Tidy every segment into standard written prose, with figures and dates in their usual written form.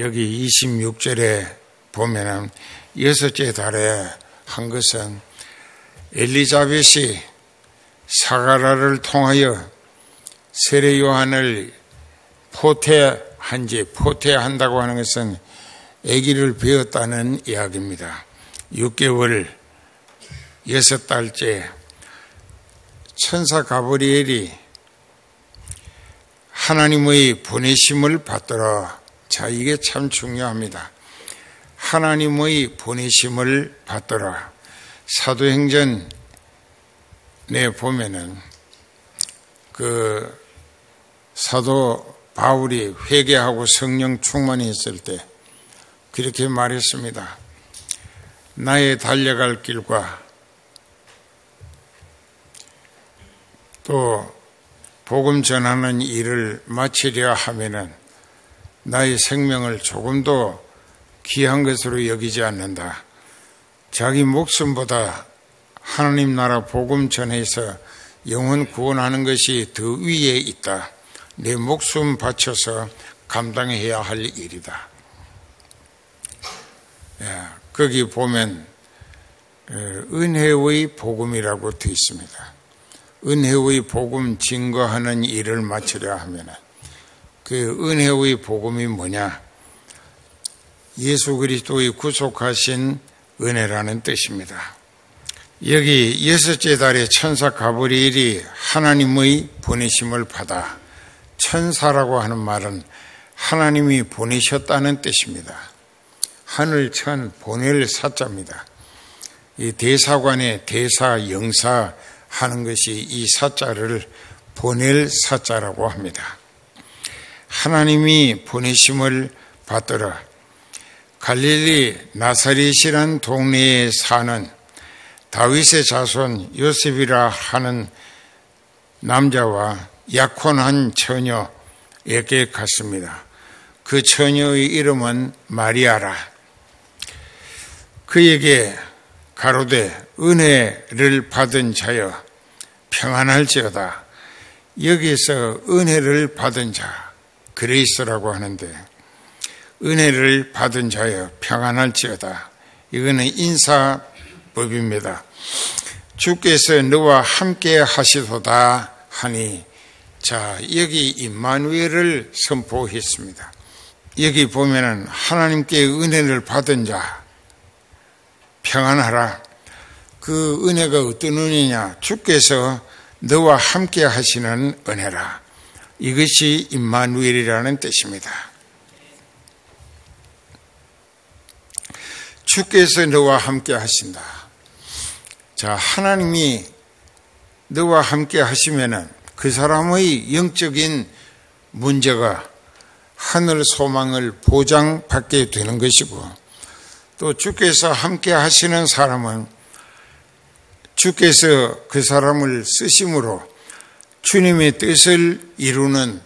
여기 26절에 보면은 여섯째 달에 한 것은 엘리자벳이 사가랴를 통하여 세례 요한을 포태한다고 하는 것은 아기를 배웠다는 이야기입니다. 6개월 6달째 천사 가브리엘이 하나님의 보내심을 받더라. 자, 이게 참 중요합니다. 하나님의 보내심을 받더라. 사도행전에 보면은 그 사도 바울이 회개하고 성령 충만했을 때 그렇게 말했습니다. 나의 달려갈 길과 또 복음 전하는 일을 마치려 하면은 나의 생명을 조금도 귀한 것으로 여기지 않는다. 자기 목숨보다 하나님 나라 복음 전해서 영혼 구원하는 것이 더 위에 있다. 내 목숨 바쳐서 감당해야 할 일이다. 거기 보면 은혜의 복음이라고 되어 있습니다. 은혜의 복음 증거하는 일을 마치려 하면 그 은혜의 복음이 뭐냐? 예수 그리스도의 구속하신 은혜라는 뜻입니다. 여기 여섯째 달에 천사 가브리엘이 하나님의 보내심을 받아, 천사라고 하는 말은 하나님이 보내셨다는 뜻입니다. 하늘 천 보낼 사자입니다. 이 대사관의 대사 영사 하는 것이 이 사자를 보낼 사자라고 합니다. 하나님이 보내심을 받더라. 갈릴리 나사렛이란 동네에 사는 다윗의 자손 요셉이라 하는 남자와 약혼한 처녀에게 갔습니다. 그 처녀의 이름은 마리아라. 그에게 가로되 은혜를 받은 자여 평안할지어다. 여기서 은혜를 받은 자 그레이스라고 하는데, 은혜를 받은 자여 평안할지어다. 이거는 인사법입니다. 주께서 너와 함께 하시도다 하니, 자, 여기 임마누엘을 선포했습니다. 여기 보면은 하나님께 은혜를 받은 자 평안하라. 그 은혜가 어떤 은혜냐? 주께서 너와 함께 하시는 은혜라. 이것이 임마누엘이라는 뜻입니다. 주께서 너와 함께 하신다. 자, 하나님이 너와 함께 하시면은 그 사람의 영적인 문제가 하늘 소망을 보장받게 되는 것이고, 또 주께서 함께 하시는 사람은 주께서 그 사람을 쓰심으로 주님의 뜻을 이루는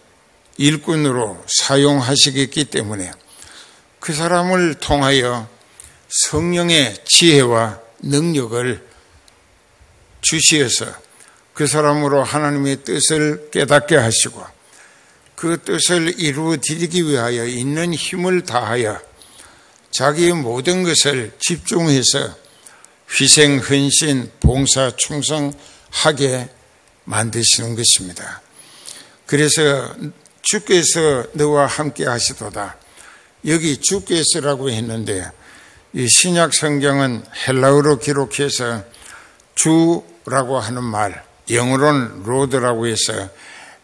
일꾼으로 사용하시겠기 때문에 그 사람을 통하여 성령의 지혜와 능력을 주시어서 그 사람으로 하나님의 뜻을 깨닫게 하시고, 그 뜻을 이루어 드리기 위하여 있는 힘을 다하여 자기의 모든 것을 집중해서 희생, 헌신, 봉사, 충성하게 만드시는 것입니다. 그래서 주께서 너와 함께 하시도다. 여기 주께서라고 했는데, 이 신약 성경은 헬라어로 기록해서 주라고 하는 말, 영어로는 로드라고 해서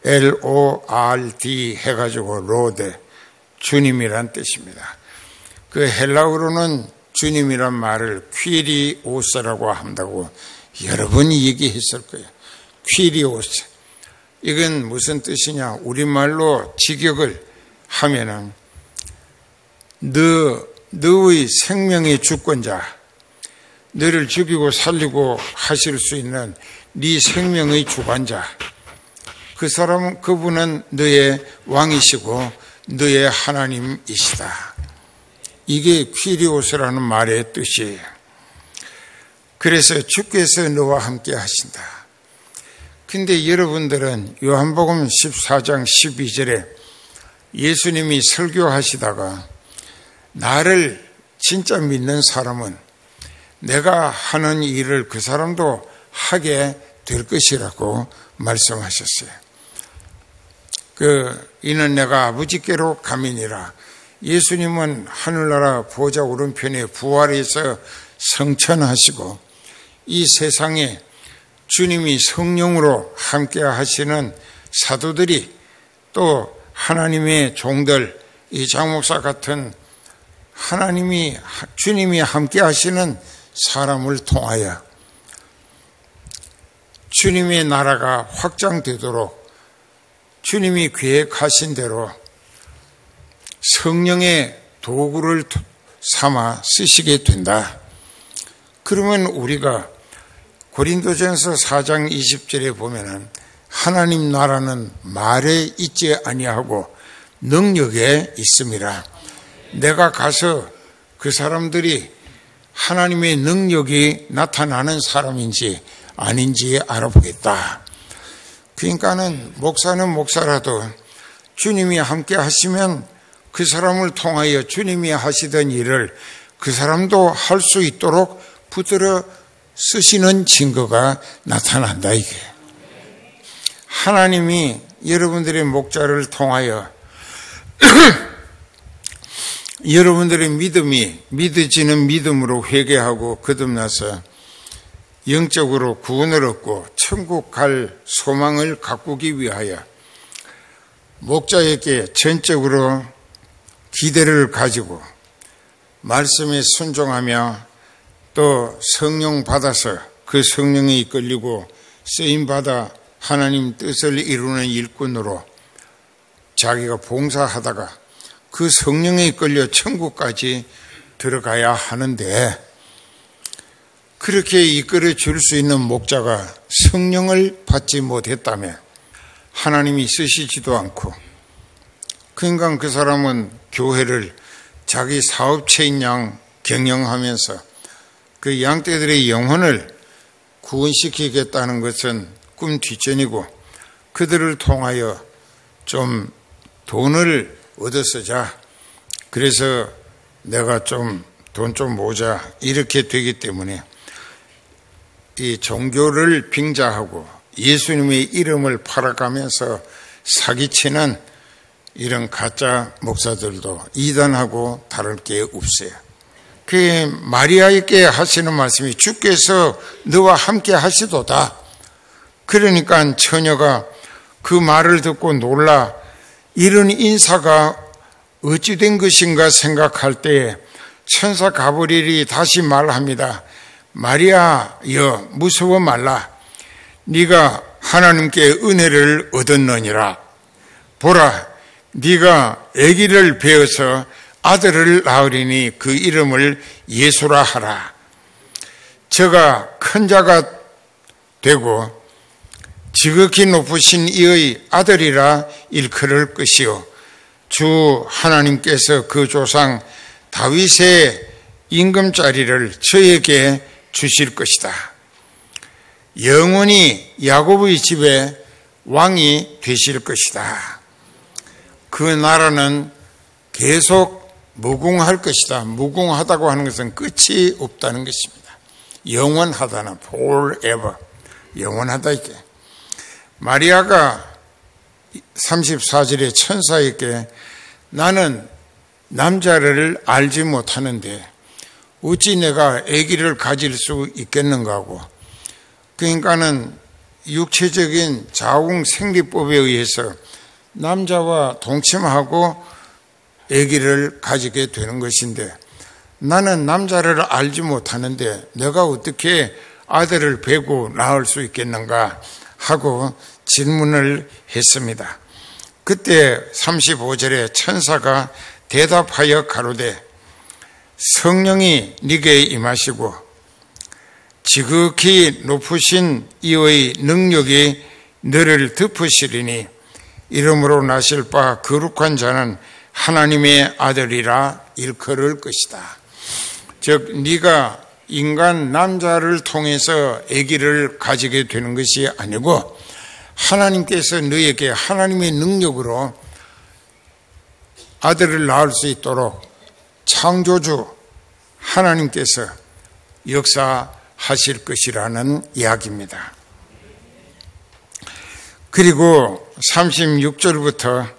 LORD 해가지고 로드, 주님이란 뜻입니다. 그 헬라어로는 주님이란 말을 퀴리오스라고 한다고 여러 번 얘기했을 거예요. 퀴리오스. 이건 무슨 뜻이냐? 우리말로 직역을 하면은 너의 생명의 주권자, 너를 죽이고 살리고 하실 수 있는 네 생명의 주관자, 그 사람은, 그분은 너의 왕이시고 너의 하나님이시다. 이게 퀴리오스라는 말의 뜻이에요. 그래서 주께서 너와 함께 하신다. 근데 여러분들은 요한복음 14장 12절에 예수님이 설교하시다가 나를 진짜 믿는 사람은 내가 하는 일을 그 사람도 하게 될 것이라고 말씀하셨어요. 이는 내가 아버지께로 가미니라. 예수님은 하늘나라 보좌 오른편에 부활해서 성천하시고 이 세상에 주님이 성령으로 함께 하시는 사도들이 또 하나님의 종들, 이 장목사 같은 주님이 함께 하시는 사람을 통하여 주님의 나라가 확장되도록 주님이 계획하신 대로 성령의 도구를 삼아 쓰시게 된다. 그러면 우리가 고린도전서 4장 20절에 보면은 하나님 나라는 말에 있지 아니하고 능력에 있음이라. 내가 가서 그 사람들이 하나님의 능력이 나타나는 사람인지 아닌지 알아보겠다. 그러니까는 목사는 목사라도 주님이 함께 하시면 그 사람을 통하여 주님이 하시던 일을 그 사람도 할 수 있도록 붙들어 쓰시는 증거가 나타난다, 이게. 하나님이 여러분들의 목자를 통하여 여러분들의 믿음이 믿어지는 믿음으로 회개하고 거듭나서 영적으로 구원을 얻고 천국 갈 소망을 가꾸기 위하여 목자에게 전적으로 기대를 가지고 말씀에 순종하며 또 성령 받아서 그 성령에 이끌리고 쓰임받아 하나님 뜻을 이루는 일꾼으로 자기가 봉사하다가 그 성령에 이끌려 천국까지 들어가야 하는데, 그렇게 이끌어 줄 수 있는 목자가 성령을 받지 못했다면 하나님이 쓰시지도 않고, 그러니까 그 사람은 교회를 자기 사업체인 양 경영하면서 그 양떼들의 영혼을 구원시키겠다는 것은 꿈 뒷전이고, 그들을 통하여 좀 돈을 얻어쓰자, 그래서 내가 좀 돈 좀 모자, 이렇게 되기 때문에 이 종교를 빙자하고 예수님의 이름을 팔아가면서 사기치는 이런 가짜 목사들도 이단하고 다를 게 없어요. 그 마리아에게 하시는 말씀이 주께서 너와 함께 하시도다. 그러니까 처녀가 그 말을 듣고 놀라 이런 인사가 어찌 된 것인가 생각할 때에 천사 가브리엘이 다시 말합니다. 마리아여, 무서워 말라. 네가 하나님께 은혜를 얻었느니라. 보라, 네가 아기를 베어서 아들을 낳으리니 그 이름을 예수라 하라. 저가 큰 자가 되고 지극히 높으신 이의 아들이라 일컬을 것이요, 주 하나님께서 그 조상 다윗의 임금자리를 저에게 주실 것이다. 영원히 야곱의 집에 왕이 되실 것이다. 그 나라는 계속 무궁할 것이다. 무궁하다고 하는 것은 끝이 없다는 것입니다. 영원하다는 forever, 영원하다 이게. 마리아가 34절에 천사에게 나는 남자를 알지 못하는데 어찌 내가 아기를 가질 수 있겠는가 하고, 그러니까는 육체적인 자궁 생리법에 의해서 남자와 동침하고 아기를 가지게 되는 것인데, 나는 남자를 알지 못하는데 내가 어떻게 아들을 베고 낳을 수 있겠는가 하고 질문을 했습니다. 그때 35절에 천사가 대답하여 가로되 성령이 네게 임하시고 지극히 높으신 이의 능력이 너를 덮으시리니 이름으로 나실 바 거룩한 자는 하나님의 아들이라 일컬을 것이다. 즉 네가 인간 남자를 통해서 아기를 가지게 되는 것이 아니고 하나님께서 너에게 하나님의 능력으로 아들을 낳을 수 있도록 창조주 하나님께서 역사하실 것이라는 이야기입니다. 그리고 36절부터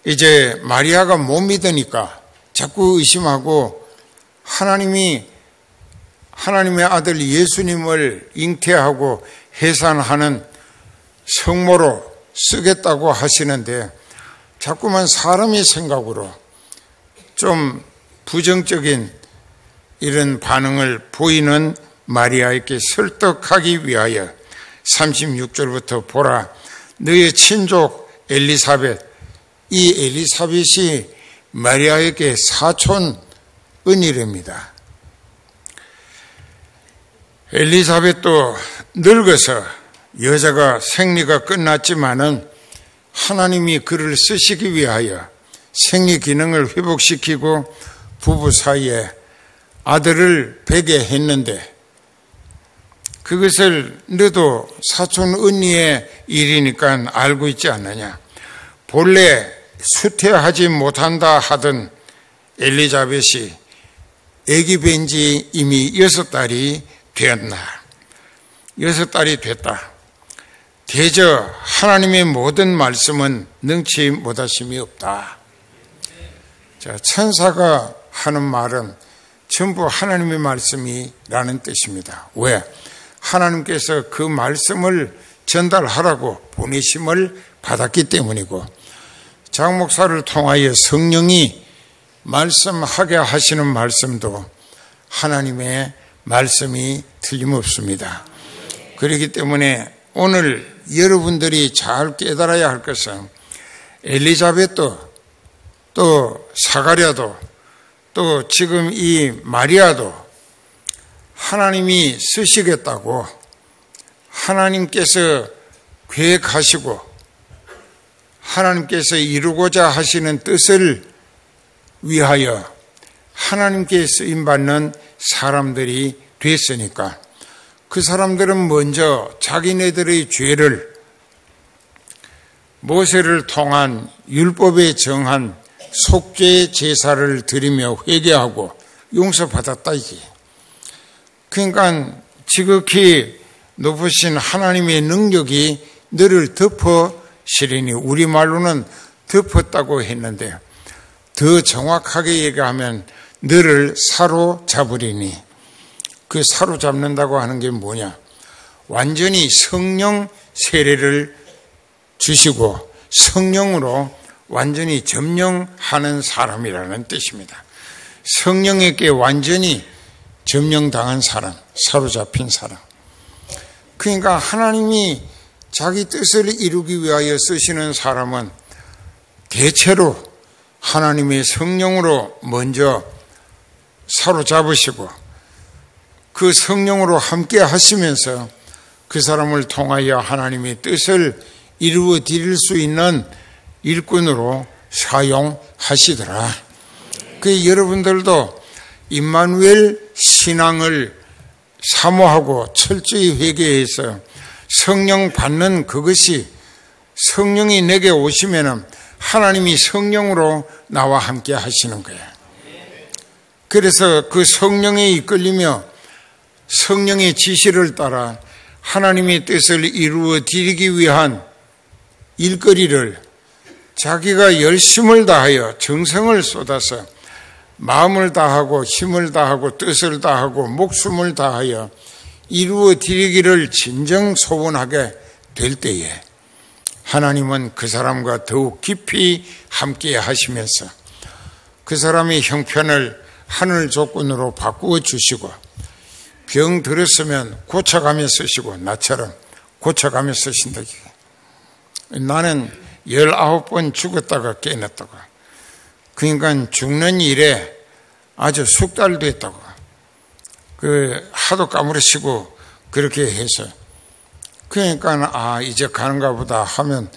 이제 마리아가 못 믿으니까 자꾸 의심하고 하나님의 아들 예수님을 잉태하고 해산하는 성모로 쓰겠다고 하시는데 자꾸만 사람의 생각으로 좀 부정적인 이런 반응을 보이는 마리아에게 설득하기 위하여 36절부터 보라, 너의 친족 엘리사벳, 이 엘리사벳이 마리아에게 사촌 은이랍니다. 엘리사벳도 늙어서 여자가 생리가 끝났지만은 하나님이 그를 쓰시기 위하여 생리 기능을 회복시키고 부부 사이에 아들을 베게 했는데 그것을 너도 사촌 언니의 일이니까 알고 있지 않느냐. 본래 수태하지 못한다 하던 엘리자벳이 아기 뵌 지 이미 6달이 되었나. 6달이 됐다. 대저 하나님의 모든 말씀은 능치 못하심이 없다. 자, 천사가 하는 말은 전부 하나님의 말씀이라는 뜻입니다. 왜? 하나님께서 그 말씀을 전달하라고 보내심을 받았기 때문이고, 장 목사를 통하여 성령이 말씀하게 하시는 말씀도 하나님의 말씀이 틀림없습니다. 그렇기 때문에 오늘 여러분들이 잘 깨달아야 할 것은 엘리자벳도 또 사가랴도 또 지금 이 마리아도 하나님이 쓰시겠다고 하나님께서 계획하시고 하나님께서 이루고자 하시는 뜻을 위하여 하나님께 쓰임받는 사람들이 됐으니까 그 사람들은 먼저 자기네들의 죄를 모세를 통한 율법에 정한 속죄 제사를 드리며 회개하고 용서받았다 이게. 그러니까 지극히 높으신 하나님의 능력이 너를 덮어시리니, 우리말로는 덮었다고 했는데 더 정확하게 얘기하면 너를 사로잡으리니, 그 사로잡는다고 하는 게 뭐냐? 완전히 성령 세례를 주시고 성령으로 완전히 점령하는 사람이라는 뜻입니다. 성령에게 완전히 점령당한 사람, 사로잡힌 사람. 그러니까 하나님이 자기 뜻을 이루기 위하여 쓰시는 사람은 대체로 하나님의 성령으로 먼저 사로잡으시고 그 성령으로 함께 하시면서 그 사람을 통하여 하나님의 뜻을 이루어 드릴 수 있는 일꾼으로 사용하시더라. 그 여러분들도 임마누엘 신앙을 사모하고 철저히 회개해서 성령 받는 그것이, 성령이 내게 오시면은 하나님이 성령으로 나와 함께 하시는 거야. 그래서 그 성령에 이끌리며 성령의 지시를 따라 하나님의 뜻을 이루어 드리기 위한 일거리를 자기가 열심을 다하여 정성을 쏟아서 마음을 다하고 힘을 다하고 뜻을 다하고 목숨을 다하여 이루어 드리기를 진정 소원하게 될 때에 하나님은 그 사람과 더욱 깊이 함께 하시면서 그 사람의 형편을 하늘 조건으로 바꾸어 주시고, 병 들었으면 고쳐가며 쓰시고, 나처럼 고쳐가며 쓰신다. 나는 19번 죽었다가 깨어났다고. 그러니까 죽는 일에 아주 숙달도 했다고. 하도 까무러치고 그렇게 해서. 그러니까 이제 가는가 보다 하면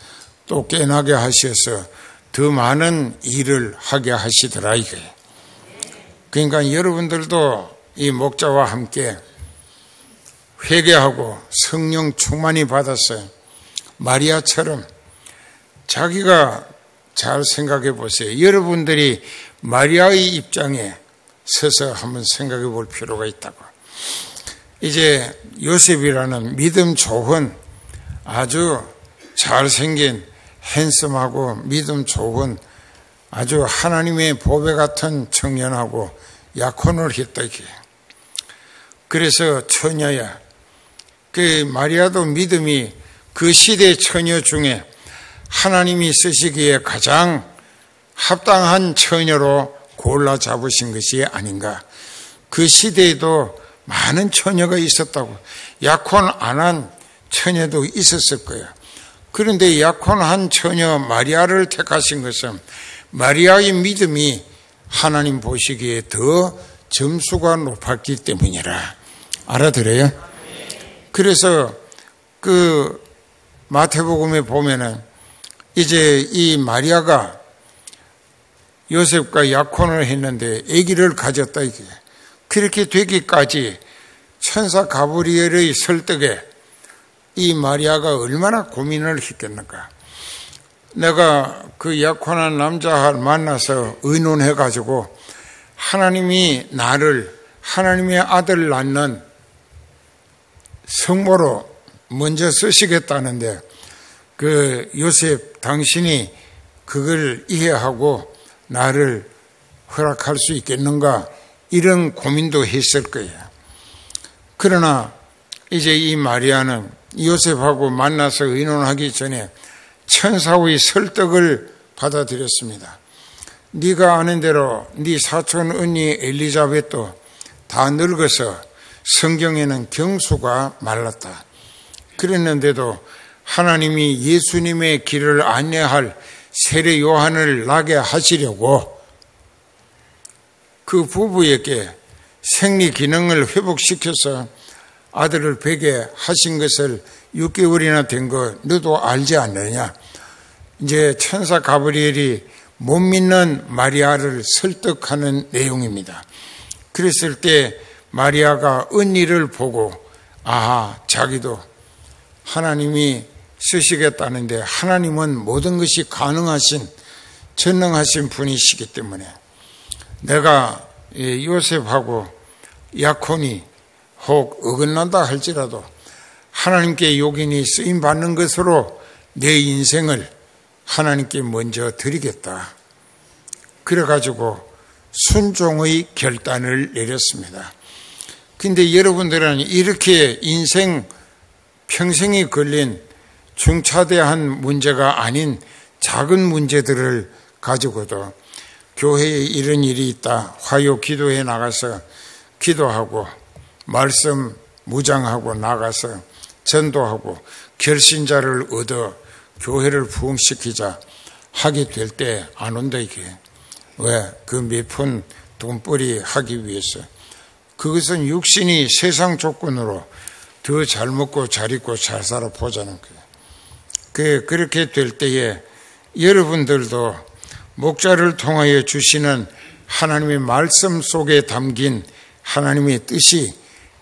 또 깨어나게 하셔서 더 많은 일을 하게 하시더라 이게. 그러니까 여러분들도 이 목자와 함께 회개하고 성령 충만히 받았어요. 마리아처럼 자기가 잘 생각해 보세요. 여러분들이 마리아의 입장에 서서 한번 생각해 볼 필요가 있다고. 이제 요셉이라는 믿음 좋은 아주 잘생긴 핸섬하고 믿음 좋은 아주 하나님의 보배 같은 청년하고 약혼을 했다 이게. 그래서 처녀야. 그 마리아도 믿음이 그 시대 처녀 중에 하나님이 쓰시기에 가장 합당한 처녀로 골라 잡으신 것이 아닌가. 그 시대에도 많은 처녀가 있었다고. 약혼 안 한 처녀도 있었을 거예요. 그런데 약혼한 처녀 마리아를 택하신 것은 마리아의 믿음이 하나님 보시기에 더 점수가 높았기 때문이라. 알아들어요? 그래서 그 마태복음에 보면은 이제 이 마리아가 요셉과 약혼을 했는데 아기를 가졌다 이게. 그렇게 되기까지 천사 가브리엘의 설득에 이 마리아가 얼마나 고민을 했겠는가. 내가 그 약혼한 남자를 만나서 의논해가지고 하나님이 나를 하나님의 아들 낳는 성모로 먼저 쓰시겠다는데 그 요셉 당신이 그걸 이해하고 나를 허락할 수 있겠는가 이런 고민도 했을 거예요. 그러나 이제 이 마리아는 요셉하고 만나서 의논하기 전에 천사의 설득을 받아들였습니다. 네가 아는 대로 네 사촌 언니 엘리자벳도 다 늙어서 성경에는 경수가 말랐다. 그랬는데도 하나님이 예수님의 길을 안내할 세례 요한을 나게 하시려고 그 부부에게 생리 기능을 회복시켜서 아들을 베게 하신 것을 6개월이나 된 거 너도 알지 않느냐. 이제 천사 가브리엘이 못 믿는 마리아를 설득하는 내용입니다. 그랬을 때 마리아가 언니를 보고 아하, 자기도 하나님이 쓰시겠다는데 하나님은 모든 것이 가능하신 전능하신 분이시기 때문에 내가 요셉하고 약혼이 혹 어긋난다 할지라도 하나님께 요긴히 쓰임받는 것으로 내 인생을 하나님께 먼저 드리겠다. 그래가지고 순종의 결단을 내렸습니다. 근데 여러분들은 이렇게 인생 평생이 걸린 중차대한 문제가 아닌 작은 문제들을 가지고도 교회에 이런 일이 있다. 화요 기도에 나가서 기도하고 말씀 무장하고 나가서 전도하고 결신자를 얻어 교회를 부흥시키자 하게 될 때 안 온다 이게. 왜? 그 몇 푼 돈벌이 하기 위해서. 그것은 육신이 세상 조건으로 더 잘 먹고 잘 입고 잘 살아 보자는 거예요. 그렇게 될 때에 여러분들도 목자를 통하여 주시는 하나님의 말씀 속에 담긴 하나님의 뜻이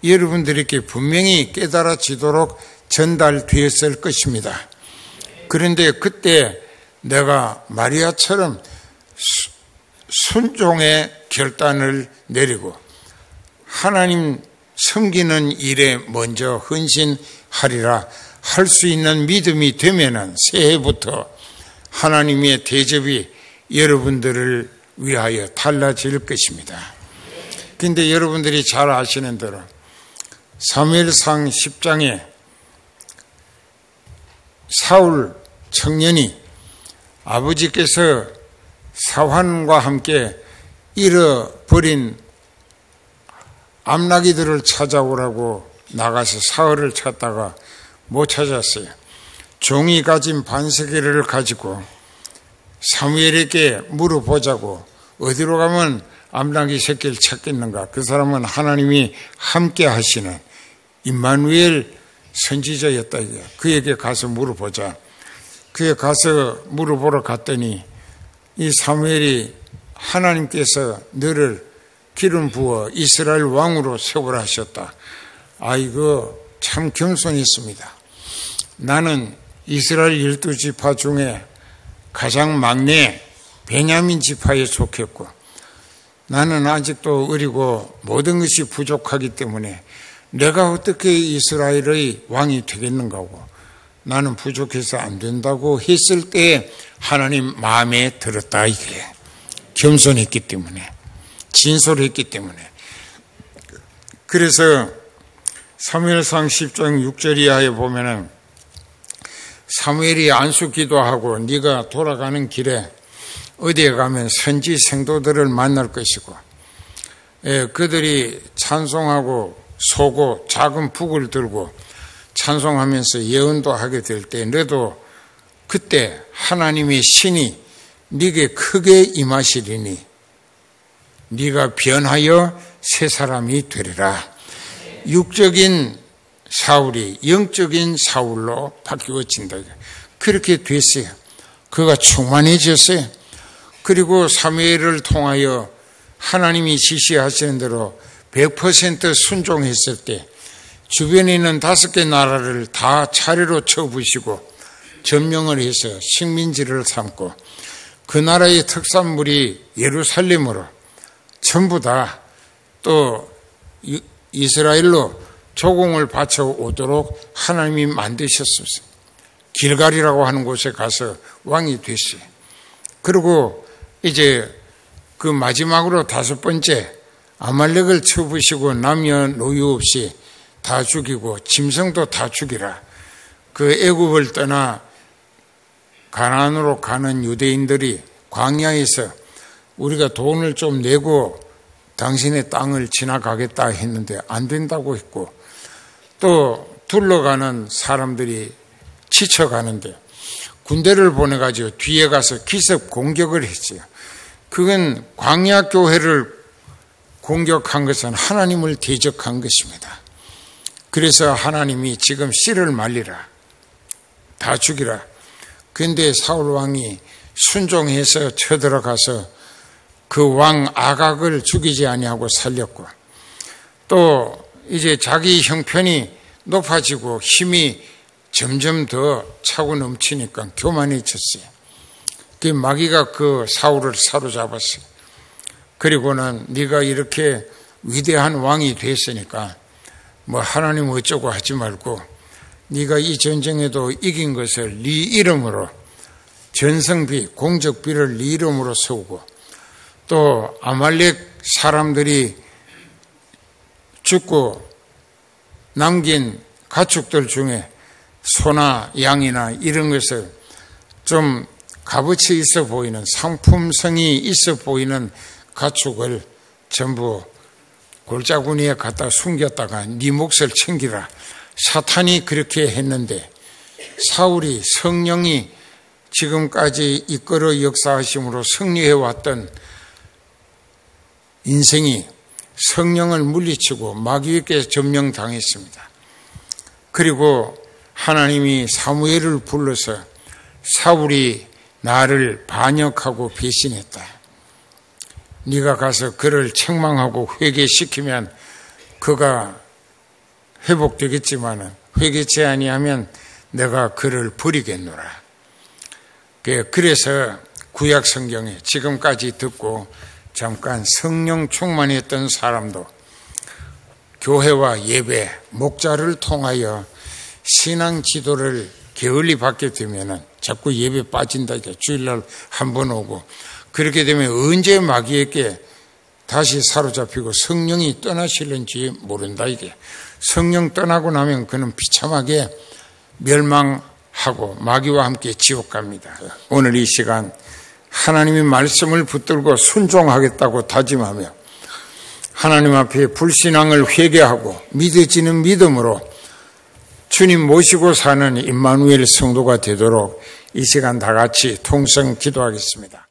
여러분들에게 분명히 깨달아지도록 전달되었을 것입니다. 그런데 그때 내가 마리아처럼 순종의 결단을 내리고 하나님 섬기는 일에 먼저 헌신하리라 할 수 있는 믿음이 되면은 새해부터 하나님의 대접이 여러분들을 위하여 달라질 것입니다. 그런데 여러분들이 잘 아시는 대로 사무엘상 10장에 사울 청년이 아버지께서 사환과 함께 잃어버린 암나기들을 찾아오라고 나가서 사흘을 찾다가 못 찾았어요. 종이 가진 반세계를 가지고 사무엘에게 물어보자고 어디로 가면 암나기 새끼를 찾겠는가. 그 사람은 하나님이 함께 하시는 임마누엘 선지자였다. 그에게 가서 물어보자. 그에 가서 물어보러 갔더니 이 사무엘이 하나님께서 너를 기름 부어 이스라엘 왕으로 세우라 하셨다. 아이고 참 겸손했습니다. 나는 이스라엘 12지파 중에 가장 막내 베냐민 지파에 속했고 나는 아직도 어리고 모든 것이 부족하기 때문에 내가 어떻게 이스라엘의 왕이 되겠는가 하고 나는 부족해서 안 된다고 했을 때 하나님 마음에 들었다 이게. 겸손했기 때문에, 진솔했기 때문에. 그래서 사무엘상 10장 6절 이하에 보면은 사무엘이 안수 기도하고 네가 돌아가는 길에 어디에 가면 선지 생도들을 만날 것이고 그들이 찬송하고 소고 작은 북을 들고 찬송하면서 예언도 하게 될 때 너도 그때 하나님의 신이 네게 크게 임하시리니 네가 변하여 새 사람이 되리라. 육적인 사울이 영적인 사울로 바뀌어진다. 그렇게 됐어요. 그가 충만해졌어요. 그리고 사무엘을 통하여 하나님이 지시하시는 대로 100% 순종했을 때 주변에 있는 5개 나라를 다 차례로 쳐부시고 점령을 해서 식민지를 삼고 그 나라의 특산물이 예루살렘으로 전부 다 또 이스라엘로 조공을 바쳐 오도록 하나님이 만드셨습니다. 길갈이라고 하는 곳에 가서 왕이 됐어요. 그리고 이제 그 마지막으로 5번째 아말렉을 쳐부시고 남녀노유 없이 다 죽이고 짐승도 다 죽이라. 그 애굽을 떠나 가나안으로 가는 유대인들이 광야에서 우리가 돈을 좀 내고 당신의 땅을 지나가겠다 했는데 안 된다고 했고 또 둘러가는 사람들이 지쳐가는데 군대를 보내가지고 뒤에 가서 기습 공격을 했어요. 그건 광야 교회를 공격한 것은 하나님을 대적한 것입니다. 그래서 하나님이 지금 씨를 말리라. 다 죽이라. 그런데 사울 왕이 순종해서 쳐들어가서 그 왕 아각을 죽이지 아니하고 살렸고 또 이제 자기 형편이 높아지고 힘이 점점 더 차고 넘치니까 교만해졌어요. 그 마귀가 그 사울을 사로잡았어요. 그리고는 네가 이렇게 위대한 왕이 됐으니까 뭐 하나님 어쩌고 하지 말고 네가 이 전쟁에도 이긴 것을 네 이름으로 전성비, 공적비를 네 이름으로 세우고 또 아말렉 사람들이 죽고 남긴 가축들 중에 소나 양이나 이런 것을 좀 값어치 있어 보이는 상품성이 있어 보이는 가축을 전부 골짜구니에 갖다 숨겼다가 네 몫을 챙기라. 사탄이 그렇게 했는데 사울이 성령이 지금까지 이끌어 역사하심으로 승리해왔던 인생이 성령을 물리치고 마귀에게 점령당했습니다. 그리고 하나님이 사무엘을 불러서 사울이 나를 반역하고 배신했다. 네가 가서 그를 책망하고 회개시키면 그가 회복되겠지만 회개치 아니하면 내가 그를 버리겠노라. 그래서 구약 성경에 지금까지 듣고 잠깐 성령 충만했던 사람도 교회와 예배, 목자를 통하여 신앙 지도를 게을리 받게 되면은 자꾸 예배 빠진다. 주일날 한 번 오고 그렇게 되면 언제 마귀에게 다시 사로잡히고 성령이 떠나실는지 모른다. 이게 성령 떠나고 나면 그는 비참하게 멸망하고 마귀와 함께 지옥 갑니다. 오늘 이 시간 하나님의 말씀을 붙들고 순종하겠다고 다짐하며 하나님 앞에 불신앙을 회개하고 믿어지는 믿음으로 주님 모시고 사는 임마누엘 성도가 되도록 이 시간 다 같이 통성 기도하겠습니다.